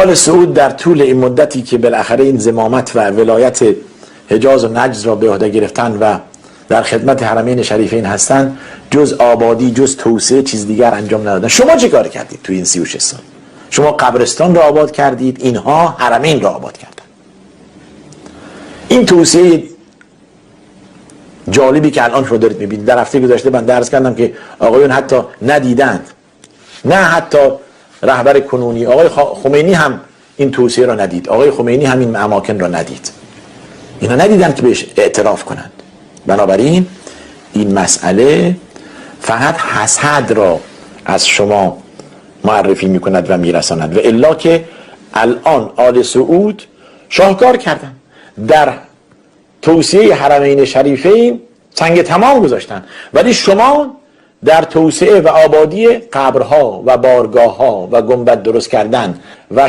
آل سعود در طول این مدتی که بالاخره این زمامت و ولایت حجاز و نجد را به عهده گرفتن و در خدمت حرمین شریفین هستن، جز آبادی، جز توسعه، چیز دیگر انجام ندادن. شما چه کار کردید توی این 36 سال؟ شما قبرستان را آباد کردید، اینها حرمین را آباد کردن. این توسعه جالبی که الان شما دارید میبینید، در هفته گذشته من درس کردم که آقایون حتی ندیدند، نه حتی رهبر کنونی آقای خمینی هم این توسعه را ندید، آقای خمینی هم این اماکن را ندید، اینا ندیدن که بهش اعتراف کنند. بنابراین این مسئله فقط حسد را از شما معرفی میکند و میرساند، و الا که الان آل سعود شاهکار کردن، در توسعه حرمین شریفین سنگ تمام گذاشتن، ولی شما در توسعه و آبادی قبرها و بارگاهها و گنبد درست کردن و